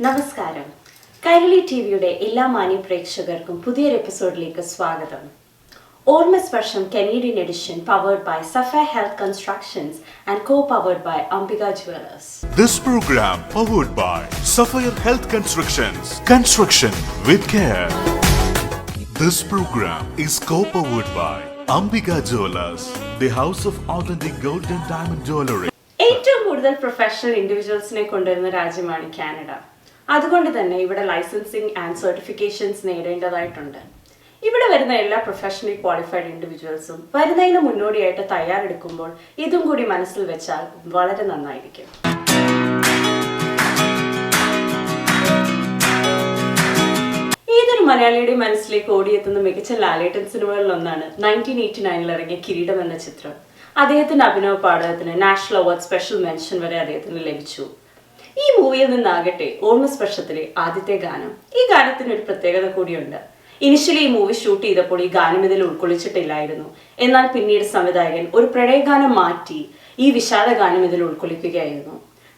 നമസ്കാരം. കൈരളി ടിവിയുടെ എല്ലാ മാന്യ പ്രേക്ഷകർക്കും പുതിയൊരു എപ്പിസോഡിലേക്ക് സ്വാഗതം. Ormasparsham Canadian edition powered by Sapphire Health Constructions and co-powered by Ambika Jewelers. This program powered by Sapphire Health Constructions. Construction with care. This program is co-powered by Ambika Jewelers, the house of authentic gold and diamond jewelry. ഏറ്റവും കൂടുതൽ professional ഇൻഡിവിജ്വൽസിനെ കൊണ്ടുവരുന്ന രാജ്യമാണ് Canada. അതുകൊണ്ട് തന്നെ ഇവിടെ licensing and certifications നേടേണ്ടതായിട്ടുണ്ട്. ഇവിടെ വരുന്ന എല്ലാ പ്രൊഫഷണലി ക്വാളിഫൈഡ് ഇൻഡിവിജ്വൽസും വരുന്നതിന് മുന്നോടിയായിട്ട് തയ്യാറെടുക്കുമ്പോൾ ഇതും കൂടി മനസ്സിൽ വെച്ചാൽ വളരെ നന്നായിരിക്കും. ഏതൊരു മലയാളിയുടെ മനസ്സിലേക്ക് ഓടിയെത്തുന്ന മികച്ച ലാലേട്ടൻ സിനിമകളിലൊന്നാണ് 1989 ഇറങ്ങിയ കിരീടം എന്ന ചിത്രം. അദ്ദേഹത്തിന്റെ അഭിനയ പാഠകത്തിന് നാഷണൽ അവാർഡ് സ്പെഷ്യൽ മെൻഷൻ വരെ അദ്ദേഹത്തിന് ലഭിച്ചു. ഈ മൂവിയിൽ നിന്നാകട്ടെ ഓർമ്മസ്പർശത്തിലെ ആദ്യത്തെ ഗാനം. ഈ ഗാനത്തിന് ഒരു പ്രത്യേകത കൂടിയുണ്ട്. ഇനിഷ്യലി ഈ മൂവി ഷൂട്ട് ചെയ്തപ്പോൾ ഈ ഗാനം ഇതിൽ ഉൾക്കൊള്ളിച്ചിട്ടില്ലായിരുന്നു. എന്നാൽ പിന്നീട് സംവിധായകൻ ഒരു പ്രണയഗാനം മാറ്റി ഈ വിഷാദ ഗാനം ഇതിൽ ഉൾക്കൊള്ളിക്കുകയായിരുന്നു.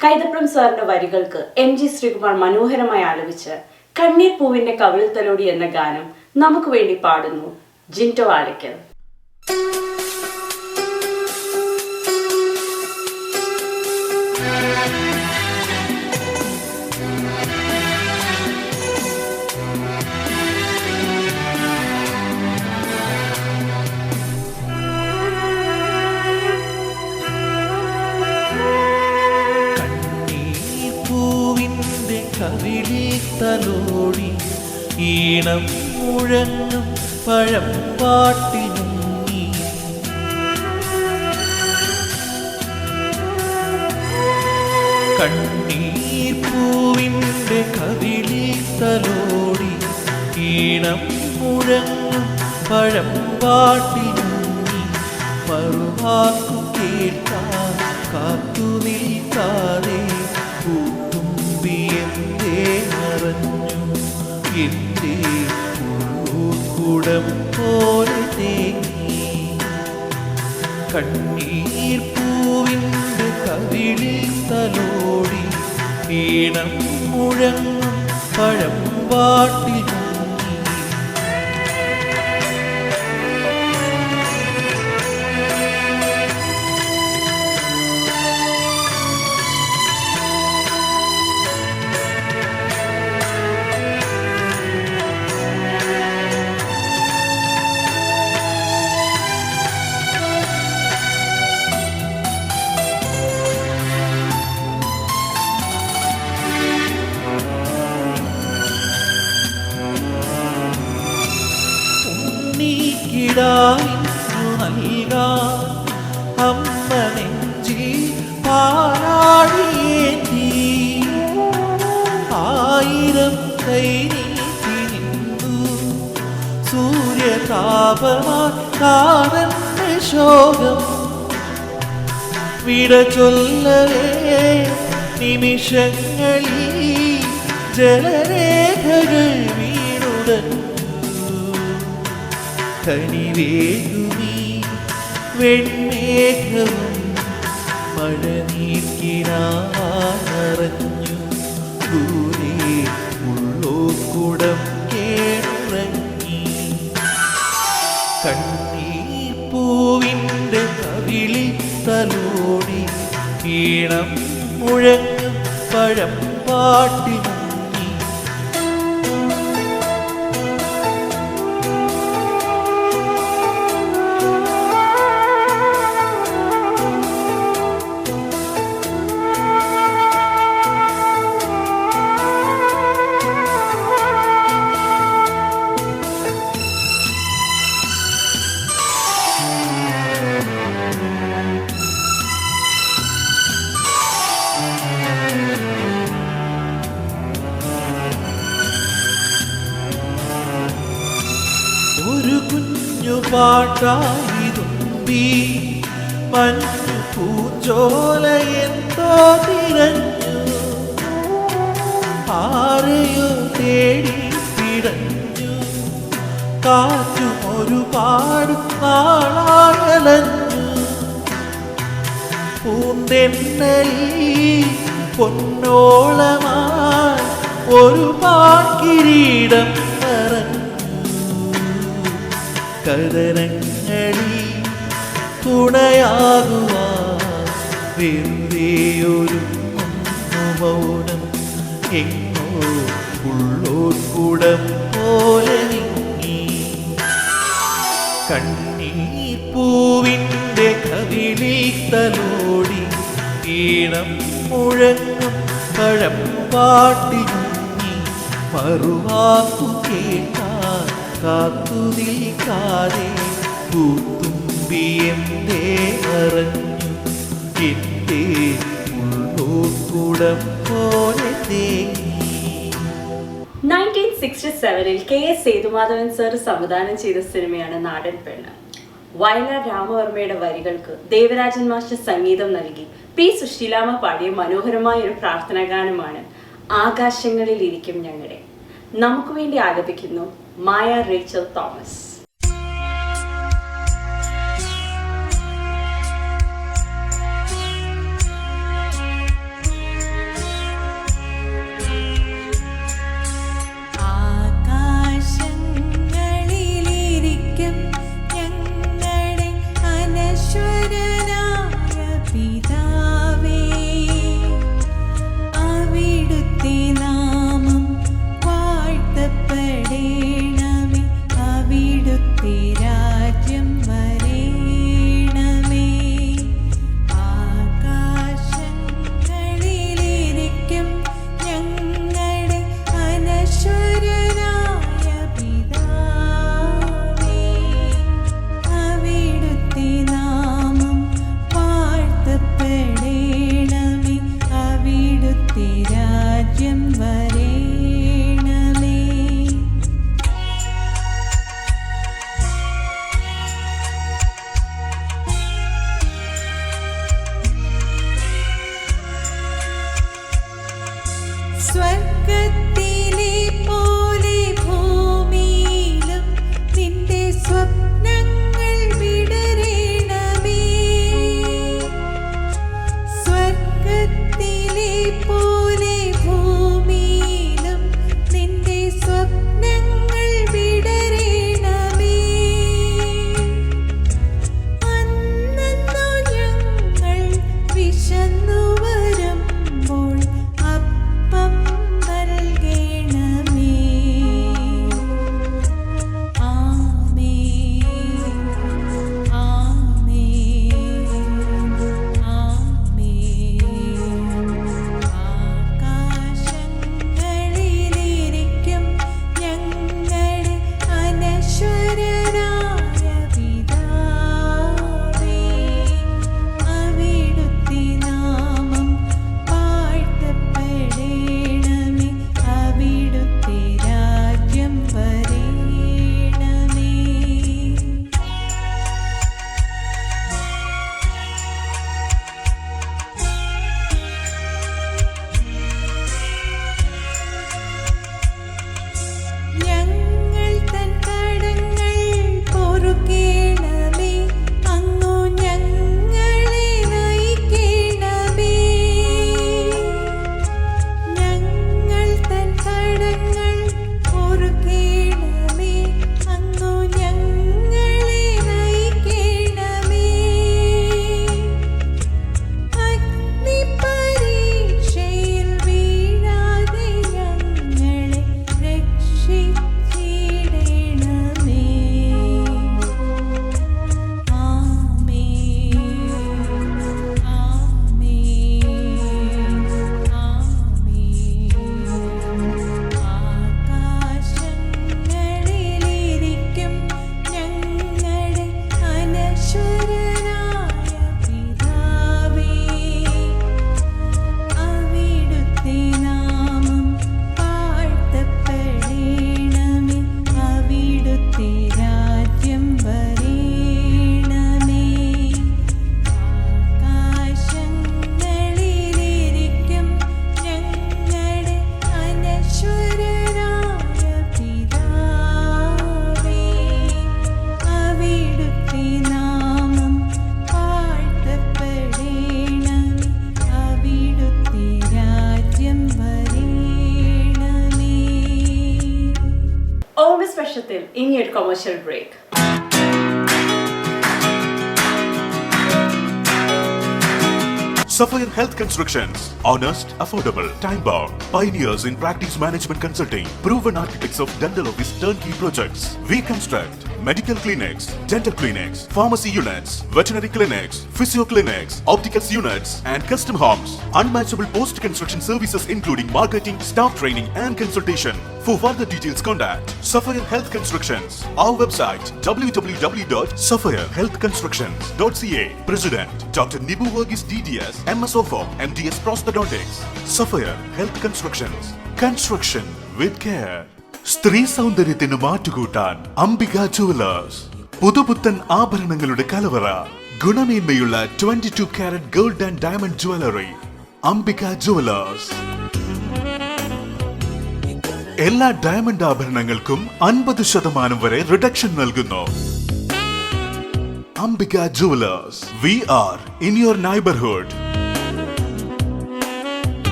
കൈതപ്രം സാറിന്റെ വരികൾക്ക് MG ശ്രീകുമാർ മനോഹരമായി ആലപിച്ച് കണ്ണീർ പൂവിന്റെ കവിളിൽ തലോടി എന്ന ഗാനം നമുക്ക് വേണ്ടി പാടുന്നു ജിൻറ്റോ ആലക്കൽ. കവിളിത്തലോടി ഈണം മുഴങ്ങും പഴം പാട്ടിൽ മുങ്ങി കണ്ണീർ പൂവിൻ്റെ കവിളിത്തലോടി ഈണം മുഴങ്ങും പഴം പാട്ടിൽ മുങ്ങി മറുവാക്കു കേൾക്കാൻ കാത്തു നിൽക്കാതെ എന്റെ ഉൾക്കൂടം പോലെ തേങ്ങി കണ്ണീർ പൂവിൻ്റെ കവിളിൽ തലോടി ഈണം മുഴങ്ങും പഴം പാട്ടിൽ നൽകാൻ അമ്മ നെഞ്ചി പാലാടിയേന്തി ആയിരം കൈനീട്ടി നിന്നു സൂര്യതാപമാകാതെ ശോകം വിട ചൊല്ലവേ നിമിഷങ്ങളിൽ ജലരേഖകൾ വീണുടൻ കനിവേകുമീ വെൺമേഘവും മഴ നീക്കിനാറഞ്ഞു ദൂരെ ഉള്ളോക്കുടം കേറുറങ്ങി കണ്ണീർ പൂവിൻ്റെ കവിളിൽ തലോടി ഈണം മുഴങ്ങും പഴം പാട്ടിൽ ഒരു കുഞ്ഞു പാട്ടായി തുമ്പി മഞ്ഞു പൂഞ്ചോല എന്തോ തിരഞ്ഞു ആരെയോ തേടി പിടഞ്ഞു കാറ്റും ഒരുപാട് നാളാകലഞ്ഞു പൂന്തെന്നലി പൊന്നോളമായി ഒരു പാക്കിരീടം പറഞ്ഞു. കഥനങ്ങളിൽ തുണയാകുവാൻ വെറുതെയൊരു മൗനം എങ്ങോ ഉള്ളോർക്കുടം പോലെ നീങ്ങി. കണ്ണീർ പൂവിൻ്റെ കവിളിൽ തലോടി ഈണം മുഴങ്ങും പഴം പാട്ടിൽ മുങ്ങി. മറുവാക്കു കേട്ടാൽ കാത്തു നിൽക്കാതെ പൂത്തുമ്പി എന്തേ അറിഞ്ഞു എന്തേ ഉള്ളോർക്കുടം പോലെ തേങ്ങി. 1967 KS സേതുമാധവൻ സർ സംവിധാനം ചെയ്ത സിനിമയാണ് നാടൻ പെണ്ണ്. വയലാർ രാമവർമ്മയുടെ വരികൾക്ക് ദേവരാജൻ മാസ്റ്റർ സംഗീതം നൽകി പി സുശീലാമ്മ പാടിയ മനോഹരമായ ഒരു പ്രാർത്ഥനാ ഗാനമാണ് ആകാശങ്ങളിൽ ഇരിക്കും ഞങ്ങളുടെ. നമുക്ക് വേണ്ടി ആലപിക്കുന്നു മായ റേച്ചൽ തോമസ്. അവിടുത്തെ സ്പെഷ്യത്തിൽ ഇനിയൊരു commercial break. Sapphire Health Constructions. Honest, affordable, time-bound. Pioneers in practice management consulting. Proven architects of dental office turnkey projects. We construct medical clinics, dental clinics, pharmacy units, veterinary clinics, physio clinics, opticals units, and custom homes. Unmatchable post-construction services including marketing, staff training, and consultation. For further details, contact Sapphire Health Constructions. Our website www.sapphirehealthconstructions.ca. President Dr. Nibu Verghese DDS, MSOFO, MDS Prosthodontics. Sapphire Health Constructions. Construction with care. സ്ത്രീ സൗന്ദര്യത്തിന് മാറ്റുകൂട്ടാൻ Ambika jewellers. പുതുപുത്തൻ ആഭരണങ്ങളുടെ കലവറ. ഗുണമേന്മയുള്ള 22 carrot gold and diamond jewellery. Ambika jewellers. എല്ലാ diamond ആഭരണങ്ങൾക്കും 50% വരെ reduction നൽകുന്നു. Ambika jewellers. We are in your neighborhood.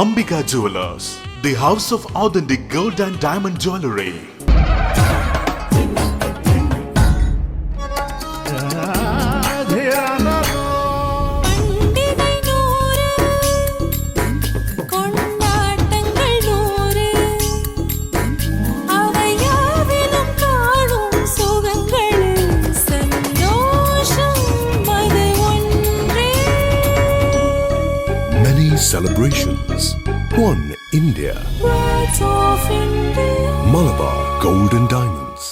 Ambika jewellers, the house of authentic gold and diamond jewelry. Many celebrations. One India. Words of India. Malabar Gold and Diamonds.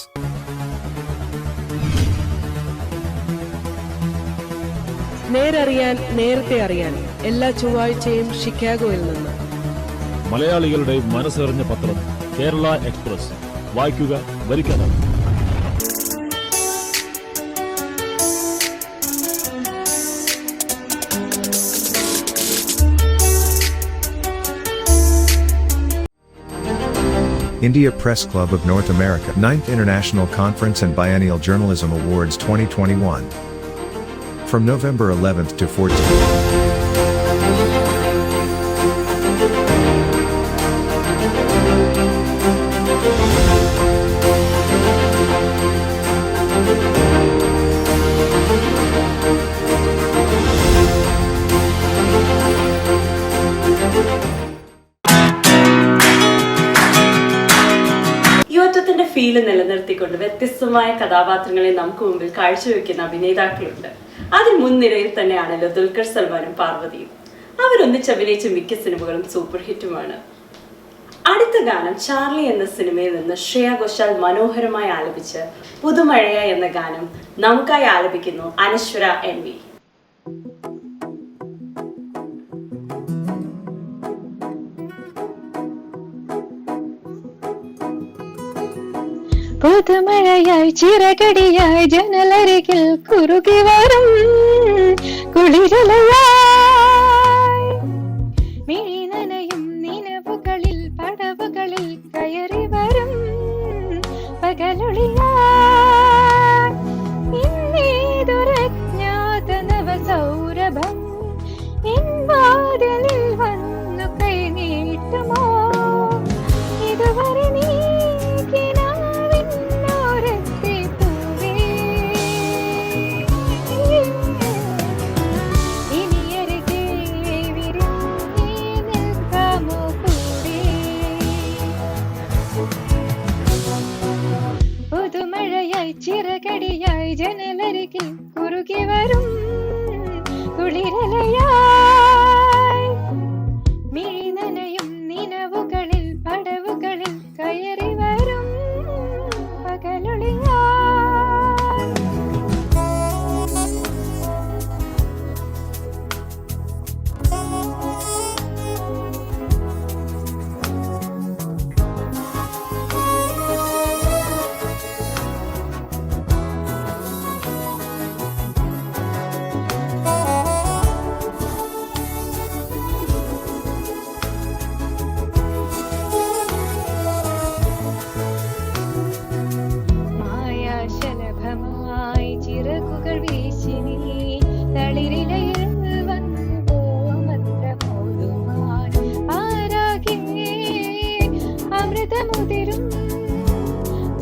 നേരറിയാൻ നേരത്തെ അറിയാൻ എല്ലാ ചൊവ്വാഴ്ചയും ഷിക്കാഗോയിൽ നിന്ന് മലയാളികളുടെ മനസ്സറിഞ്ഞ പത്രം കേരള എക്സ്പ്രസ്. വായിക്കുക, വരിക്കാനാണ്. India Press Club of North America 9th International Conference and Biennial Journalism Awards 2021. From November 11th to 14th. യുവത്വത്തിന്റെ feel നിലനിർത്തിക്കൊണ്ട് വ്യത്യസ്തമായ കഥാപാത്രങ്ങളെ നമുക്ക് മുമ്പിൽ കാഴ്ചവെക്കുന്ന അഭിനേതാക്കളുണ്ട്. അതിൽ മുൻനിരയിൽ തന്നെയാണല്ലോ ദുൽഖർ സൽമാനും പാർവതിയും. അവരൊന്നിച്ചഭിനയിച്ച മിക്ക സിനിമകളും സൂപ്പർ ഹിറ്റുമാണ്. അടുത്ത ഗാനം ചാർലി എന്ന സിനിമയിൽ നിന്ന് ശ്രേയ ഘോഷാൽ മനോഹരമായി ആലപിച്ച് പുതുമഴയ എന്ന ഗാനം നമുക്കായി ആലപിക്കുന്നു അനശ്വര NV. പുതുമഴയായി ചിറകടിയായി ജനലരികിൽ കുറുകി വരും കുളിരലയായി മിഴി നനയും നിലവുകളിൽ പടവുകളിൽ കയറി വരും പകലൊളിയായി ഇന്നേതൊരജ്ഞാത നവസൗരഭം എൻ വാതിലിൽ വന്നു കൈ നീട്ടുമോ ഇതുവരെ നീ ചിറകടിയായി ജനലരികിൽ കുറുകി വരും കുളിരലയായി മിഴി നനയും നിലവുകളിൽ പടവുകളിൽ കയറി വരും പകലൊളിയായി.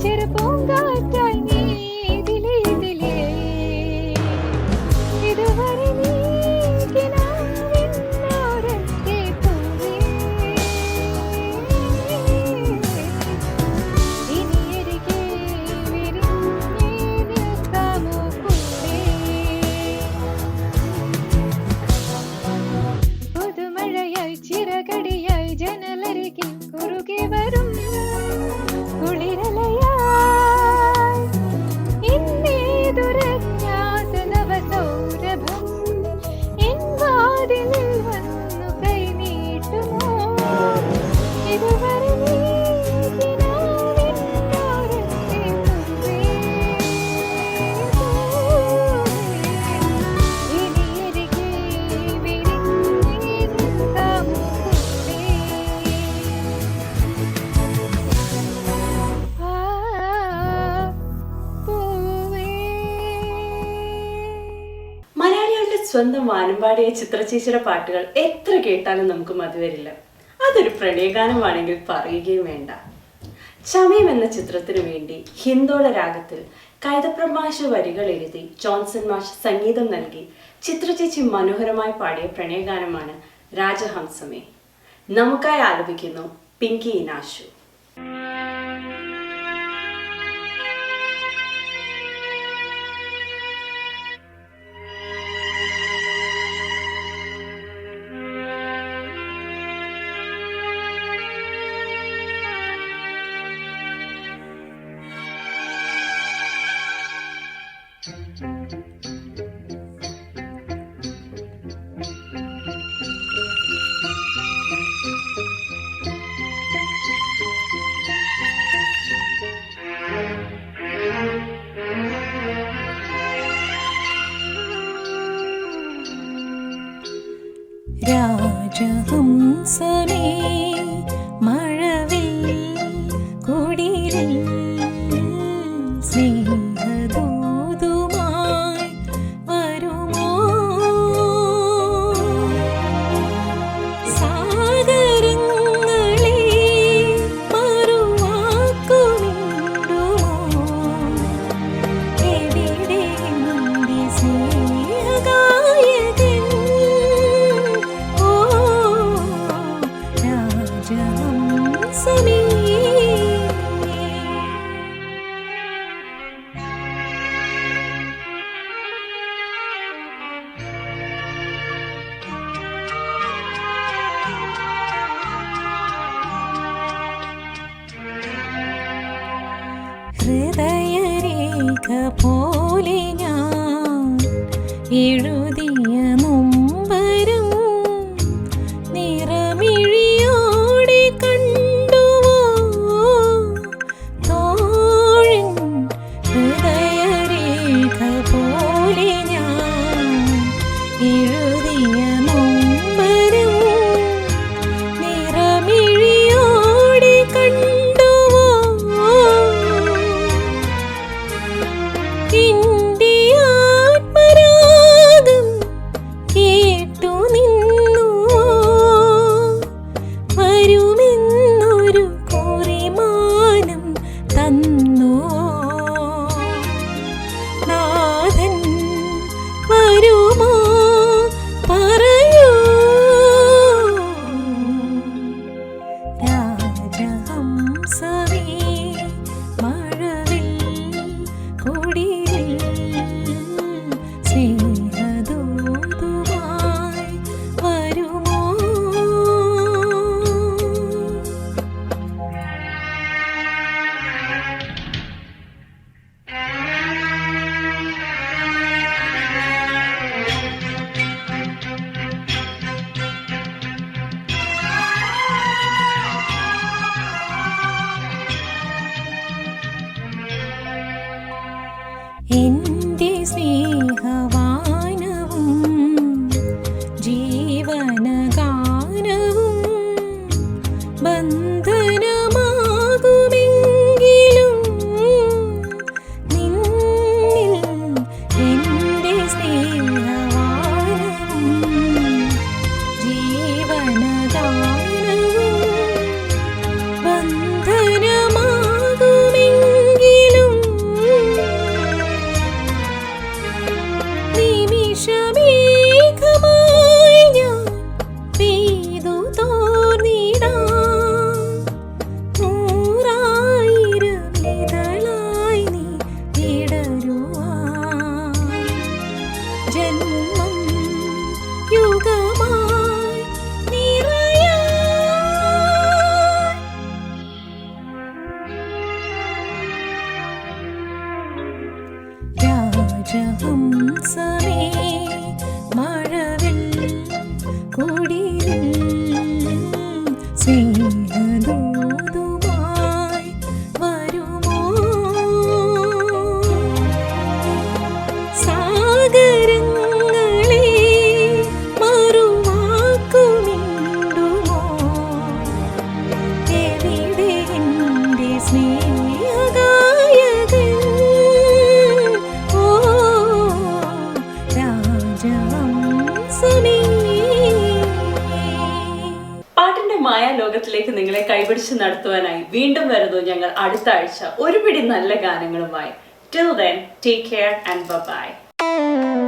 ചെറു സ്വന്തം വാനമ്പാടിയ ചിത്രചേച്ചിയുടെ പാട്ടുകൾ എത്ര കേട്ടാലും നമുക്ക് മതിവരില്ല. അതൊരു പ്രണയഗാനമാണെങ്കിൽ പറയുകയും വേണ്ട. ചമയം എന്ന ചിത്രത്തിനു വേണ്ടി ഹിന്ദോള രാഗത്തിൽ കൈതപ്രം മാഷ് വരികൾ എഴുതി ജോൺസൺ മാഷ് സംഗീതം നൽകി ചിത്രചേച്ചി മനോഹരമായി പാടിയ പ്രണയഗാനമാണ് രാജഹംസമേ. നമുക്കായി ആലപിക്കുന്നു പിങ്കി ഇനാശു. രാജഹംസമേ മഴവിൽ കുടിലിൽ സ്നേഹദൂതുമായി വരുമോ? സാഗരങ്ങളെ മറുവാക്കുമിടുമോ? എവിടെ എൻ്റെ സ്നേഹഗായകൻ? ഓ രാജഹംസമേ. ഹൃദയരേഖ പോലെ ഞാൻ എഴുതിയ നൊമ്പരം നിറമിഴിയോടെ കണ്ടുവോ തോഴൻ? ഹൃദയരേഖ പോലെ ഞാൻ എഴുതിയ നൊമ്പരം നിറമിഴിയോടെ കണ്ടുവോ? എന്റെ ആത്മരാഗം കേട്ടു നിന്നുവോ? വരുമെന്നൊരു കുറിമാനം തന്നുവോ? നാഥൻ വരുമോ പറയൂ? രാജഹംസമേ മഴവിൽ കുടിലിൽ സ്നേഹദൂതുമായി വരുമോ? എന്റെ സ്നേഹവാനവും ജീവനഗാനവും ബന്ധനമാകുമെങ്കിലും നിന്നിൽ എന്റെ സ്നേഹവാനവും ജീവനഗാനവും ബന്ധനമാകുമെങ്കിലും നിമിഷമേഘമായി ഞാൻ പെയ്തു തോർന്നിടാം. നൂറായിരം ഇതളായി നീ വിടരുവാൻ. ജന്മം യുഗമായി നിറയാൻ. രാജഹംസമേ മഴവിൽ കുടിലിൽ സ്നേഹദൂതുമായി വരുമോ? സാഗരങ്ങളെ മറുവാക്കുമിടുമോ? എവിടെ എൻ്റെ സ്നേഹഗായകൻ? ഓ ലോകത്തിലേക്ക് നിങ്ങളെ കൈപിടിച്ച് നടത്തുവാനായി വീണ്ടും വരുന്നു ഞങ്ങൾ അടുത്ത ആഴ്ച ഒരു പിടി നല്ല ഗാനങ്ങളുമായി. Till then, take care and bye-bye.